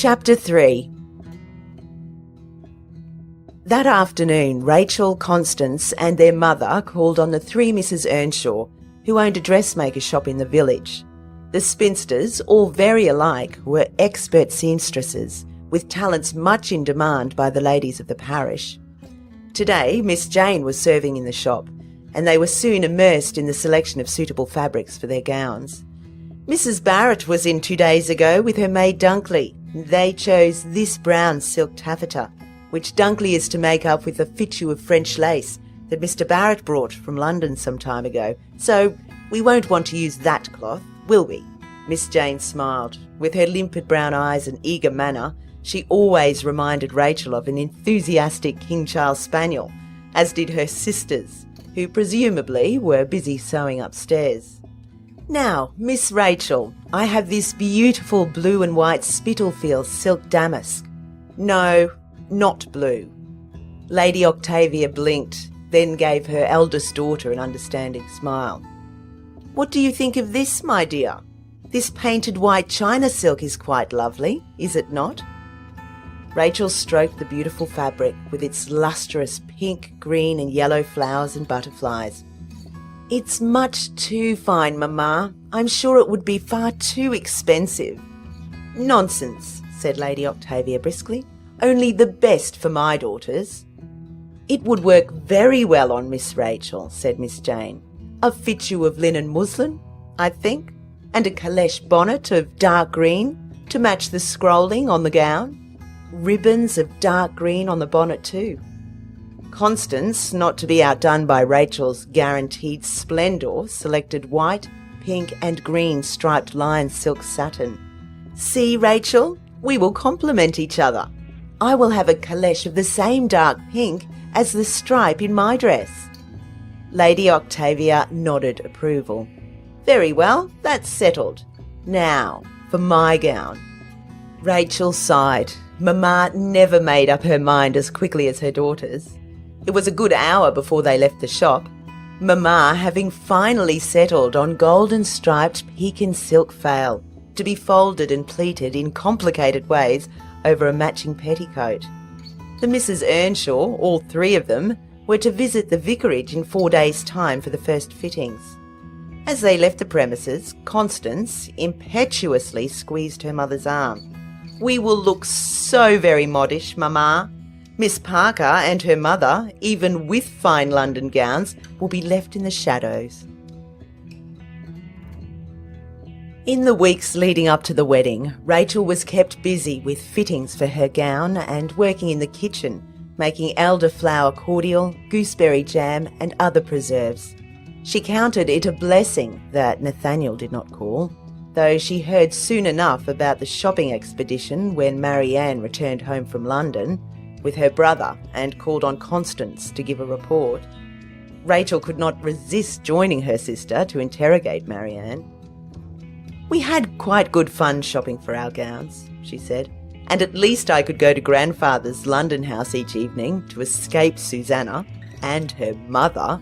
Chapter 3. That afternoon, Rachel, Constance and their mother called on the three Mrs. Earnshaw, who owned a dressmaker shop in the village. The spinsters, all very alike, were expert seamstresses, with talents much in demand by the ladies of the parish. Today, Miss Jane was serving in the shop, and they were soon immersed in the selection of suitable fabrics for their gowns. Mrs. Barrett was in 2 days ago with her maid Dunkley. They chose this brown silk taffeta, which Dunkley is to make up with a fichu of French lace that Mr. Barrett brought from London some time ago. So we won't want to use that cloth, will we? Miss Jane smiled. With her limpid brown eyes and eager manner, she always reminded Rachel of an enthusiastic King Charles spaniel, as did her sisters, who presumably were busy sewing upstairs. Now, Miss Rachel, I have this beautiful blue and white Spitalfields silk damask. No, not blue. Lady Octavia blinked, then gave her eldest daughter an understanding smile. What do you think of this, my dear? This painted white China silk is quite lovely, is it not? Rachel stroked the beautiful fabric with its lustrous pink, green and yellow flowers and butterflies. It's much too fine, Mamma. I'm sure it would be far too expensive. Nonsense, said Lady Octavia briskly. Only the best for my daughters. It would work very well on Miss Rachel, said Miss Jane. A fichu of linen muslin, I think, and a caleche bonnet of dark green to match the scrolling on the gown. Ribbons of dark green on the bonnet too. Constance, not to be outdone by Rachel's guaranteed splendour, selected white, pink and green striped lion silk satin. See, Rachel, we will complement each other. I will have a caleche of the same dark pink as the stripe in my dress. Lady Octavia nodded approval. Very well, that's settled. Now, for my gown. Rachel sighed. Mamma never made up her mind as quickly as her daughters. It was a good hour before they left the shop, Mamma having finally settled on golden-striped Pekin silk veil, to be folded and pleated in complicated ways over a matching petticoat. The Mrs. Earnshaw, all three of them, were to visit the vicarage in 4 days' time for the first fittings. As they left the premises, Constance impetuously squeezed her mother's arm. We will look so very modish, Mamma. Miss Parker and her mother, even with fine London gowns, will be left in the shadows. In the weeks leading up to the wedding, Rachel was kept busy with fittings for her gown and working in the kitchen, making elderflower cordial, gooseberry jam and other preserves. She counted it a blessing that Nathaniel did not call, though she heard soon enough about the shopping expedition when Marianne returned home from London with her brother and called on Constance to give a report. Rachel could not resist joining her sister to interrogate Marianne. We had quite good fun shopping for our gowns, she said, and at least I could go to grandfather's London house each evening to escape Susanna and her mother.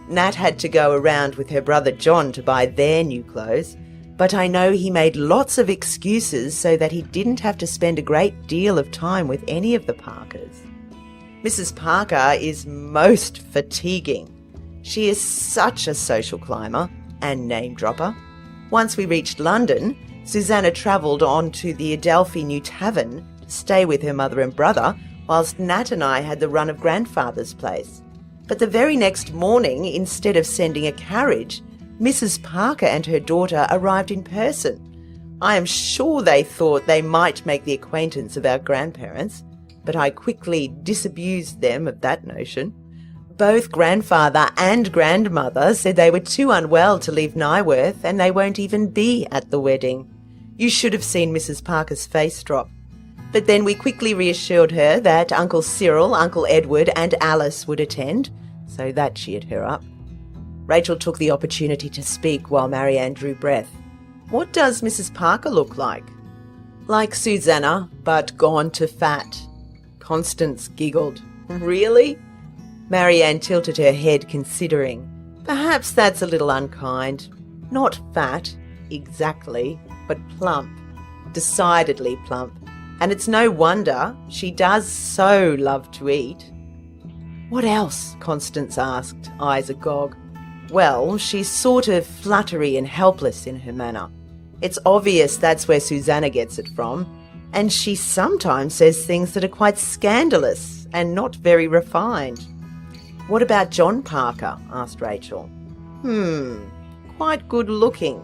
Nat had to go around with her brother John to buy their new clothes, but I know he made lots of excuses so that he didn't have to spend a great deal of time with any of the Parkers. Mrs. Parker is most fatiguing. She is such a social climber and name-dropper. Once we reached London, Susanna travelled on to the Adelphi New Tavern to stay with her mother and brother, whilst Nat and I had the run of grandfather's place. But the very next morning, instead of sending a carriage, Mrs. Parker and her daughter arrived in person. I am sure they thought they might make the acquaintance of our grandparents, but I quickly disabused them of that notion. Both grandfather and grandmother said they were too unwell to leave Nyworth and they won't even be at the wedding. You should have seen Mrs. Parker's face drop. But then we quickly reassured her that Uncle Cyril, Uncle Edward and Alice would attend, so that cheered her up. Rachel took the opportunity to speak while Marianne drew breath. What does Mrs. Parker look like? Like Susanna, but gone to fat. Constance giggled. Really? Marianne tilted her head, considering. Perhaps that's a little unkind. Not fat, exactly, but plump. Decidedly plump. And it's no wonder she does so love to eat. What else? Constance asked, eyes agog. Well, she's sort of fluttery and helpless in her manner. It's obvious that's where Susanna gets it from, and she sometimes says things that are quite scandalous and not very refined. What about John Parker? Asked Rachel. Quite good looking.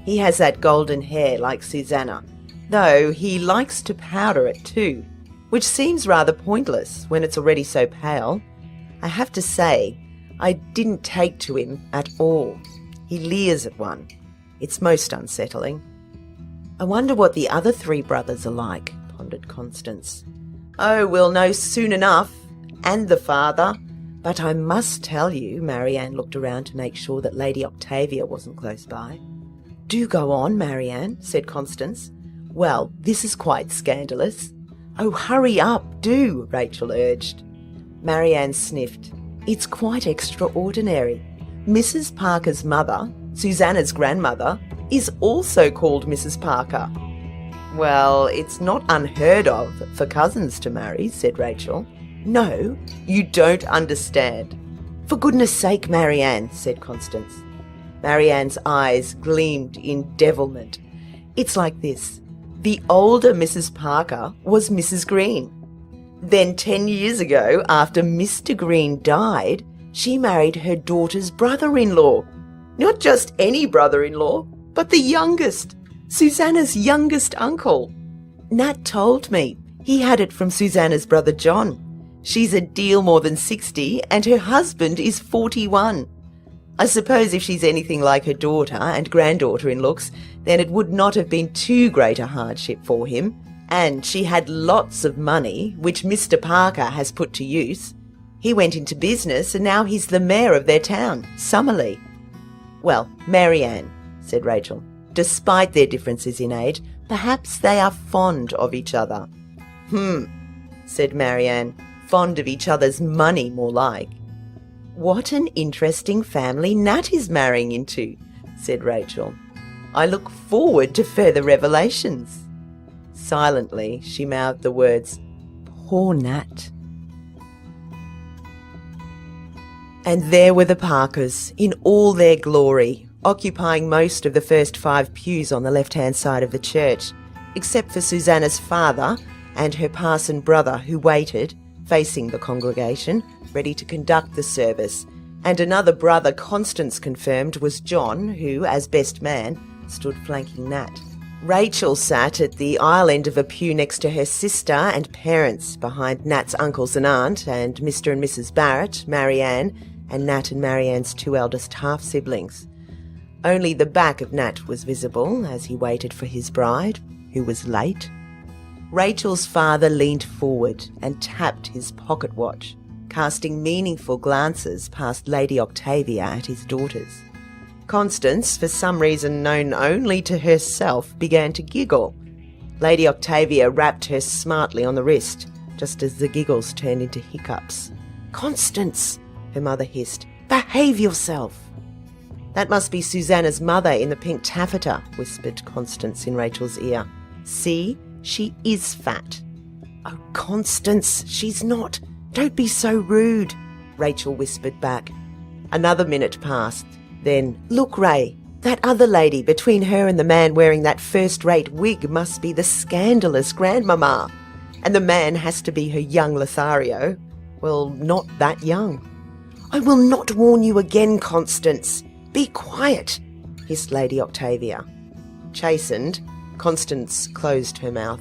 He has that golden hair like Susanna, though he likes to powder it too, which seems rather pointless when it's already so pale. I have to say, I didn't take to him at all. He leers at one. It's most unsettling. I wonder what the other three brothers are like, pondered Constance. Oh, we'll know soon enough, and the father. But I must tell you, Marianne looked around to make sure that Lady Octavia wasn't close by. Do go on, Marianne, said Constance. Well, this is quite scandalous. Oh, hurry up, do, Rachel urged. Marianne sniffed. It's quite extraordinary. Mrs. Parker's mother, Susanna's grandmother, is also called Mrs. Parker. Well, it's not unheard of for cousins to marry, said Rachel. No, you don't understand. For goodness sake, Marianne, said Constance. Marianne's eyes gleamed in devilment. It's like this. The older Mrs. Parker was Mrs. Green. Then 10 years ago, after Mr. Green died, she married her daughter's brother-in-law. Not just any brother-in-law, but the youngest, Susanna's youngest uncle. Nat told me he had it from Susanna's brother John. She's a deal more than 60 and her husband is 41. I suppose if she's anything like her daughter and granddaughter in looks, then it would not have been too great a hardship for him. And she had lots of money, which Mr. Parker has put to use. He went into business and now he's the mayor of their town, Summerley. Well, Marianne, said Rachel, despite their differences in age, perhaps they are fond of each other. Said Marianne, fond of each other's money more like. What an interesting family Nat is marrying into, said Rachel. I look forward to further revelations. Silently, she mouthed the words, Poor Nat. And there were the Parkers, in all their glory, occupying most of the first 5 pews on the left-hand side of the church, except for Susanna's father and her parson brother who waited, facing the congregation, ready to conduct the service, and another brother Constance confirmed was John, who, as best man, stood flanking Nat. Rachel sat at the aisle end of a pew next to her sister and parents, behind Nat's uncles and aunt, and Mr. and Mrs. Barrett, Marianne, and Nat and Marianne's 2 eldest half-siblings. Only the back of Nat was visible as he waited for his bride, who was late. Rachel's father leaned forward and tapped his pocket watch, casting meaningful glances past Lady Octavia at his daughters. Constance, for some reason known only to herself, began to giggle. Lady Octavia rapped her smartly on the wrist, just as the giggles turned into hiccups. Constance, her mother hissed, behave yourself. That must be Susanna's mother in the pink taffeta, whispered Constance in Rachel's ear. See, she is fat. Oh, Constance, she's not. Don't be so rude, Rachel whispered back. Another minute passed. Then, look, Ray, that other lady between her and the man wearing that first-rate wig must be the scandalous grandmamma. And the man has to be her young Lothario. Well, not that young. I will not warn you again, Constance. Be quiet, hissed Lady Octavia. Chastened, Constance closed her mouth.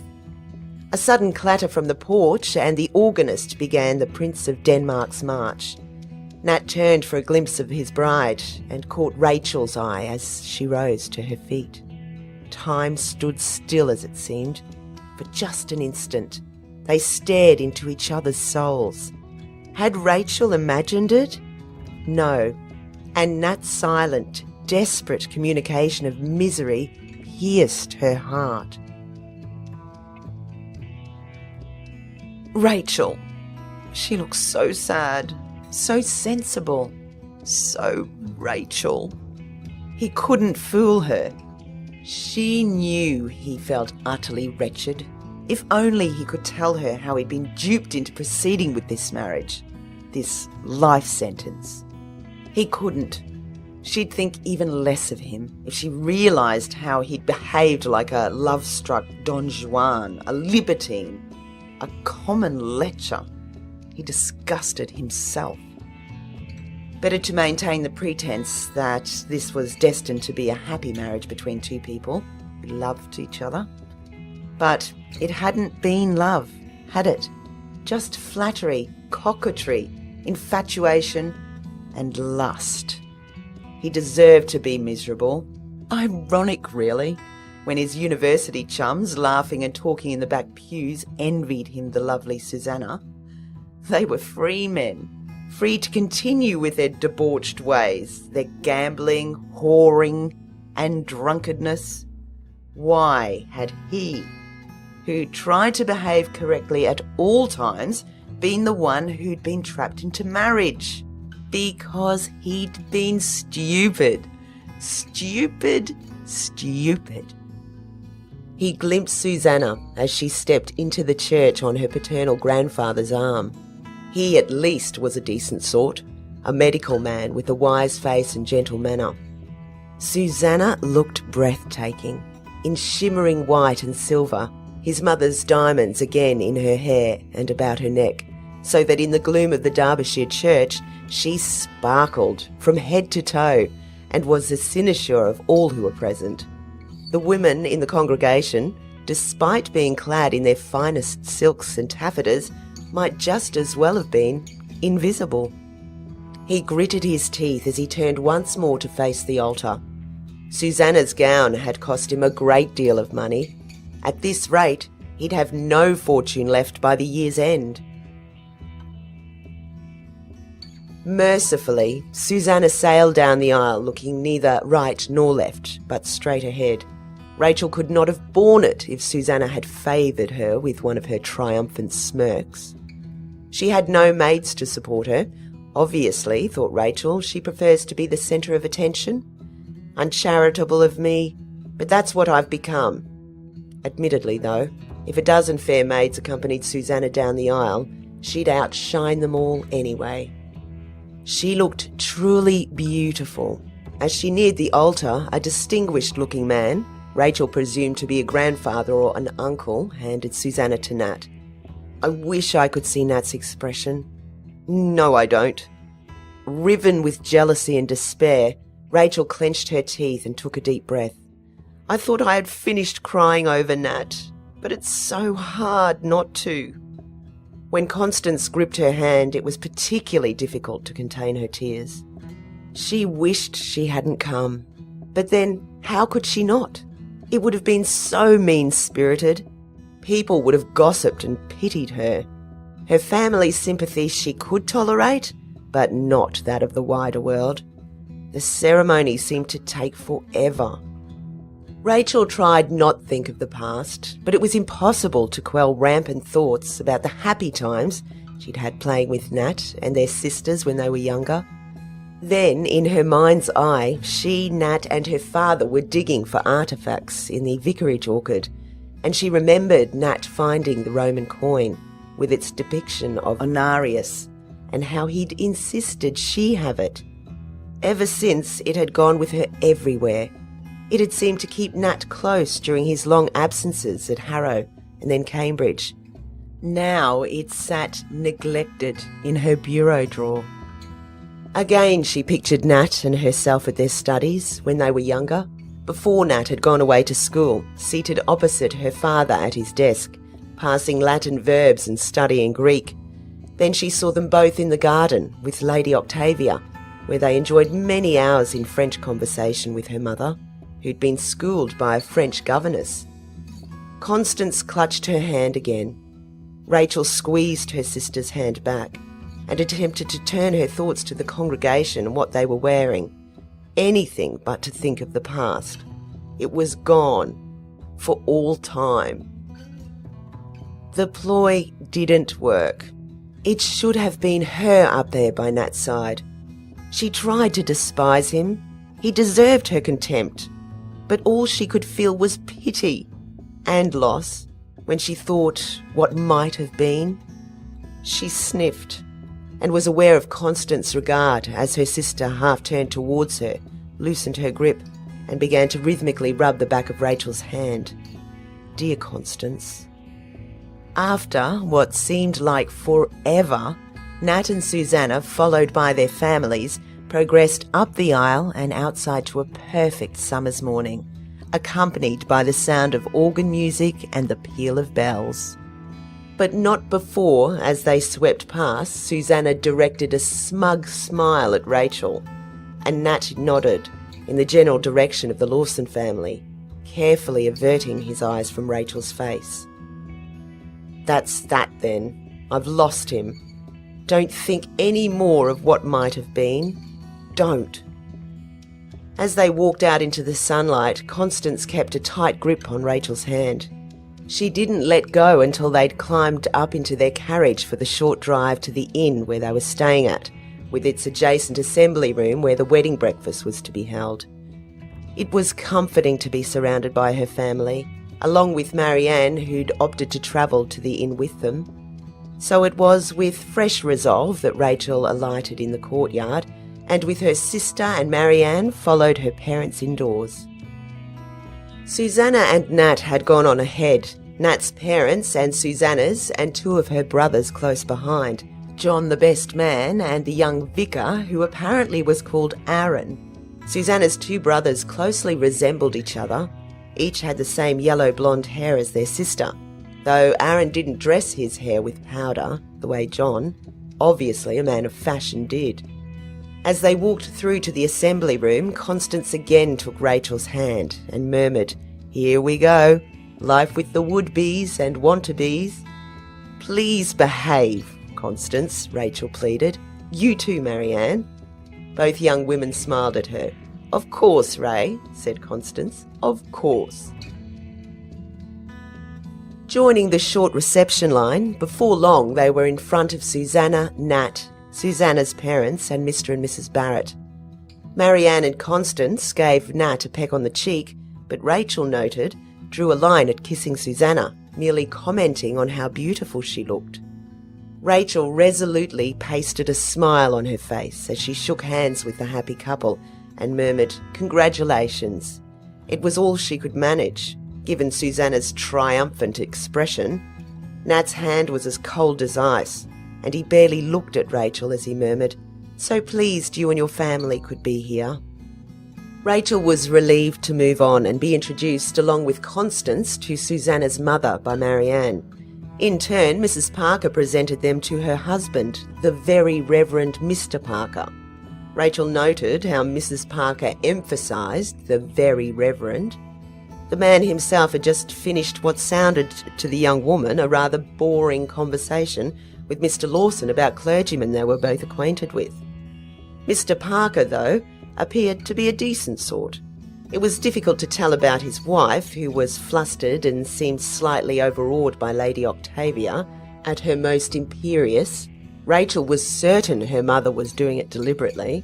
A sudden clatter from the porch and the organist began the Prince of Denmark's march. Nat turned for a glimpse of his bride and caught Rachel's eye as she rose to her feet. Time stood still, as it seemed. For just an instant, they stared into each other's souls. Had Rachel imagined it? No. And Nat's silent, desperate communication of misery pierced her heart. Rachel. She looked so sad. So sensible, so Rachel. He couldn't fool her. She knew he felt utterly wretched. If only he could tell her how he'd been duped into proceeding with this marriage, this life sentence. He couldn't. She'd think even less of him if she realised how he'd behaved like a love-struck Don Juan, a libertine, a common lecher. He disgusted himself. Better to maintain the pretense that this was destined to be a happy marriage between two people who loved each other. But it hadn't been love, had it? Just flattery, coquetry, infatuation, and lust. He deserved to be miserable. Ironic, really, when his university chums, laughing and talking in the back pews, envied him the lovely Susanna. They were free men, free to continue with their debauched ways, their gambling, whoring, and drunkenness. Why had he, who tried to behave correctly at all times, been the one who'd been trapped into marriage? Because he'd been stupid. Stupid, stupid. He glimpsed Susanna as she stepped into the church on her paternal grandfather's arm. He at least was a decent sort, a medical man with a wise face and gentle manner. Susanna looked breathtaking, in shimmering white and silver, his mother's diamonds again in her hair and about her neck, so that in the gloom of the Derbyshire church she sparkled from head to toe and was the cynosure of all who were present. The women in the congregation, despite being clad in their finest silks and taffetas, might just as well have been invisible. He gritted his teeth as he turned once more to face the altar. Susanna's gown had cost him a great deal of money. At this rate, he'd have no fortune left by the year's end. Mercifully, Susanna sailed down the aisle looking neither right nor left, but straight ahead. Rachel could not have borne it if Susanna had favoured her with one of her triumphant smirks. She had no maids to support her. Obviously, thought Rachel, she prefers to be the centre of attention. Uncharitable of me, but that's what I've become. Admittedly, though, if a dozen fair maids accompanied Susanna down the aisle, she'd outshine them all anyway. She looked truly beautiful. As she neared the altar, a distinguished-looking man, Rachel presumed to be a grandfather or an uncle, handed Susanna to Nat. I wish I could see Nat's expression. No, I don't. Riven with jealousy and despair, Rachel clenched her teeth and took a deep breath. I thought I had finished crying over Nat, but it's so hard not to. When Constance gripped her hand, it was particularly difficult to contain her tears. She wished she hadn't come. But then, how could she not? It would have been so mean-spirited. People would have gossiped and pitied her. Her family's sympathy she could tolerate, but not that of the wider world. The ceremony seemed to take forever. Rachel tried not think of the past, but it was impossible to quell rampant thoughts about the happy times she'd had playing with Nat and their sisters when they were younger. Then, in her mind's eye, she, Nat and her father were digging for artefacts in the vicarage orchard, and she remembered Nat finding the Roman coin with its depiction of Honorius and how he'd insisted she have it. Ever since, it had gone with her everywhere. It had seemed to keep Nat close during his long absences at Harrow and then Cambridge. Now it sat neglected in her bureau drawer. Again she pictured Nat and herself at their studies when they were younger, before Nat had gone away to school, seated opposite her father at his desk, passing Latin verbs and studying Greek. Then she saw them both in the garden with Lady Octavia, where they enjoyed many hours in French conversation with her mother, who'd been schooled by a French governess. Constance clutched her hand again. Rachel squeezed her sister's hand back and attempted to turn her thoughts to the congregation and what they were wearing. Anything but to think of the past. It was gone, for all time. The ploy didn't work. It should have been her up there by Nat's side. She tried to despise him. He deserved her contempt. But all she could feel was pity and loss. when she thought what might have been? She sniffed and was aware of Constance's regard as her sister half turned towards her, loosened her grip, and began to rhythmically rub the back of Rachel's hand. Dear Constance. After what seemed like forever, Nat and Susanna, followed by their families, progressed up the aisle and outside to a perfect summer's morning, accompanied by the sound of organ music and the peal of bells. But not before, as they swept past, Susanna directed a smug smile at Rachel, and Nat nodded in the general direction of the Lawson family, carefully averting his eyes from Rachel's face. That's that then. I've lost him. Don't think any more of what might have been. Don't. As they walked out into the sunlight, Constance kept a tight grip on Rachel's hand. She didn't let go until they'd climbed up into their carriage for the short drive to the inn where they were staying at, with its adjacent assembly room where the wedding breakfast was to be held. It was comforting to be surrounded by her family, along with Marianne, who'd opted to travel to the inn with them. So it was with fresh resolve that Rachel alighted in the courtyard, and with her sister and Marianne followed her parents indoors. Susanna and Nat had gone on ahead, Nat's parents and Susanna's and two of her brothers close behind, John the best man and the young vicar, who apparently was called Aaron. Susanna's two brothers closely resembled each other. Each had the same yellow blonde hair as their sister, though Aaron didn't dress his hair with powder the way John, obviously a man of fashion, did. As they walked through to the assembly room, Constance again took Rachel's hand and murmured, "Here we go, life with the would-bes and want-to-bes." "Please behave, Constance," Rachel pleaded. "You too, Marianne." Both young women smiled at her. "Of course, Ray," said Constance. "Of course." Joining the short reception line, before long they were in front of Susanna, Nat, Susanna's parents, and Mr. and Mrs. Barrett. Marianne and Constance gave Nat a peck on the cheek, but Rachel noted, drew a line at kissing Susanna, merely commenting on how beautiful she looked. Rachel resolutely pasted a smile on her face as she shook hands with the happy couple and murmured, "Congratulations." It was all she could manage, given Susanna's triumphant expression. Nat's hand was as cold as ice, and he barely looked at Rachel as he murmured, "So pleased you and your family could be here." Rachel was relieved to move on and be introduced, along with Constance, to Susanna's mother by Marianne. In turn, Mrs. Parker presented them to her husband, the Very Reverend Mr. Parker. Rachel noted how Mrs. Parker emphasised the Very Reverend. The man himself had just finished what sounded to the young woman a rather boring conversation with Mr. Lawson about clergymen they were both acquainted with. Mr. Parker, though, appeared to be a decent sort. It was difficult to tell about his wife, who was flustered and seemed slightly overawed by Lady Octavia, at her most imperious. Rachel was certain her mother was doing it deliberately.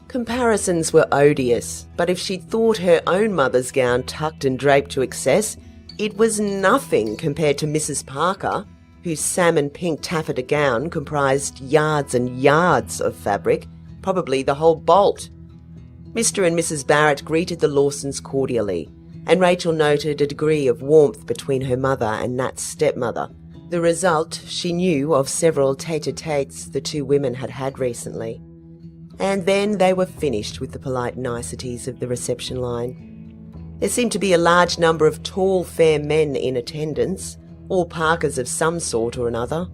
Comparisons were odious, but if she thought her own mother's gown tucked and draped to excess, it was nothing compared to Mrs. Parker, whose salmon-pink taffeta gown comprised yards and yards of fabric, probably the whole bolt. Mr. and Mrs. Barrett greeted the Lawsons cordially, and Rachel noted a degree of warmth between her mother and Nat's stepmother, the result, she knew, of several tete-a-tetes the two women had had recently. And then they were finished with the polite niceties of the reception line. There seemed to be a large number of tall, fair men in attendance, all Parkers of some sort or another,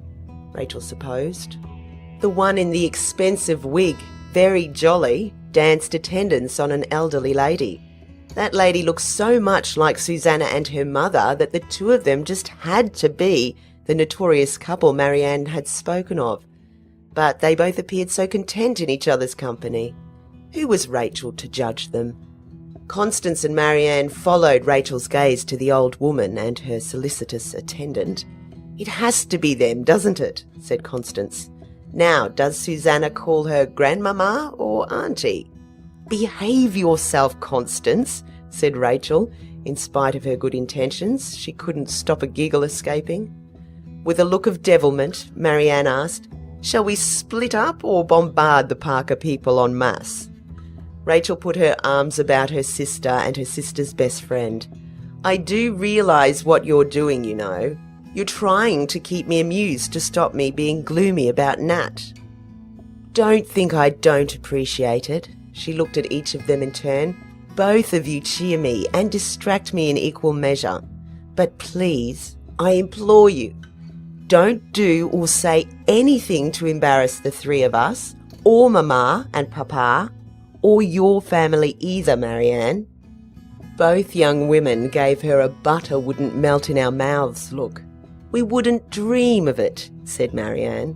Rachel supposed. The one in the expensive wig, very jolly, danced attendance on an elderly lady. That lady looked so much like Susanna and her mother that the two of them just had to be the notorious couple Marianne had spoken of. But they both appeared so content in each other's company. Who was Rachel to judge them? Constance and Marianne followed Rachel's gaze to the old woman and her solicitous attendant. "It has to be them, doesn't it?" said Constance. "Now, does Susanna call her grandmama or auntie?" "Behave yourself, Constance," said Rachel. In spite of her good intentions, she couldn't stop a giggle escaping. With a look of devilment, Marianne asked, "Shall we split up or bombard the Parker people en masse?" Rachel put her arms about her sister and her sister's best friend. "I do realise what you're doing, you know. You're trying to keep me amused to stop me being gloomy about Nat." "Don't think I don't appreciate it." She looked at each of them in turn. "Both of you cheer me and distract me in equal measure. But please, I implore you, don't do or say anything to embarrass the three of us, or Mama and Papa, or your family either, Marianne." Both young women gave her a butter wouldn't melt in our mouths look. "We wouldn't dream of it," said Marianne.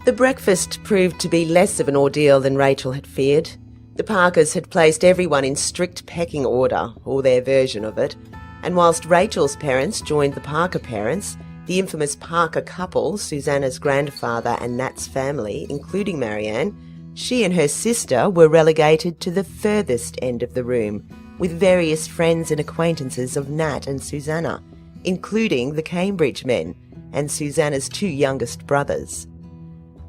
The breakfast proved to be less of an ordeal than Rachel had feared. The Parkers had placed everyone in strict pecking order, or their version of it, and whilst Rachel's parents joined the Parker parents, the infamous Parker couple, Susanna's grandfather and Nat's family, including Marianne, she and her sister were relegated to the furthest end of the room, with various friends and acquaintances of Nat and Susanna, including the Cambridge men and Susanna's two youngest brothers.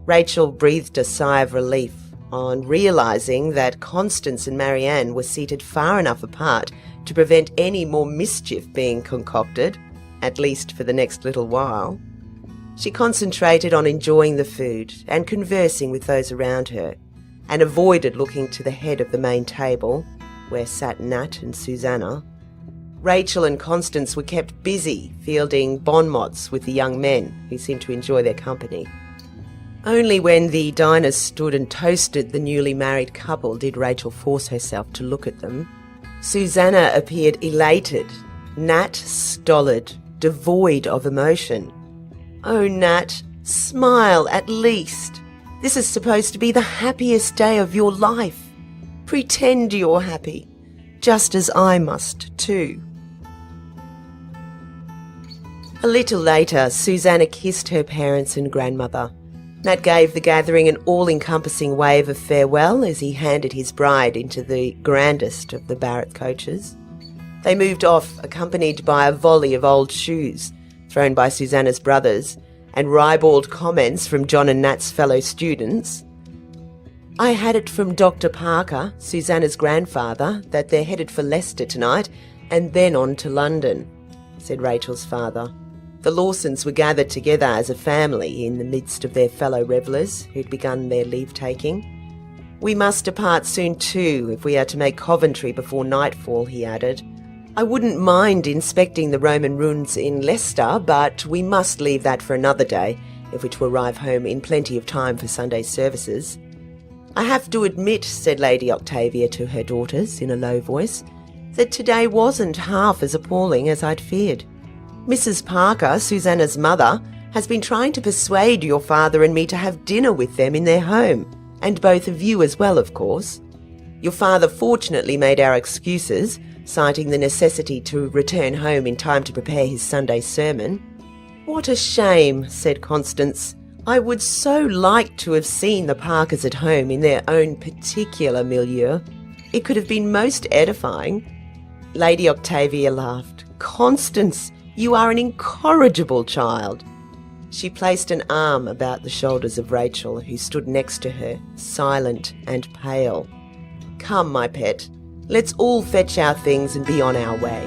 Rachel breathed a sigh of relief on realising that Constance and Marianne were seated far enough apart to prevent any more mischief being concocted, at least for the next little while. She concentrated on enjoying the food and conversing with those around her, and avoided looking to the head of the main table, where sat Nat and Susanna. Rachel and Constance were kept busy fielding bon mots with the young men, who seemed to enjoy their company. Only when the diners stood and toasted the newly married couple did Rachel force herself to look at them. Susanna appeared elated, Nat stolid, devoid of emotion. "Oh, Nat, smile at least. This is supposed to be the happiest day of your life. Pretend you're happy, just as I must too." A little later, Susanna kissed her parents and grandmother. Nat gave the gathering an all-encompassing wave of farewell as he handed his bride into the grandest of the Barrett coaches. They moved off, accompanied by a volley of old shoes thrown by Susanna's brothers and ribald comments from John and Nat's fellow students. "I had it from Dr. Parker, Susanna's grandfather, that they're headed for Leicester tonight and then on to London," said Rachel's father. The Lawsons were gathered together as a family in the midst of their fellow revellers who'd begun their leave-taking. "We must depart soon too, if we are to make Coventry before nightfall," he added. "I wouldn't mind inspecting the Roman ruins in Leicester, but we must leave that for another day, if we're to arrive home in plenty of time for Sunday's services." "I have to admit," said Lady Octavia to her daughters in a low voice, "that today wasn't half as appalling as I'd feared. Mrs. Parker, Susanna's mother, has been trying to persuade your father and me to have dinner with them in their home, and both of you as well, of course. Your father fortunately made our excuses, citing the necessity to return home in time to prepare his Sunday sermon." "What a shame," said Constance. "I would so like to have seen the Parkers at home in their own particular milieu. It could have been most edifying." Lady Octavia laughed. "Constance, you are an incorrigible child." She placed an arm about the shoulders of Rachel, who stood next to her, silent and pale. "Come, my pet, let's all fetch our things and be on our way."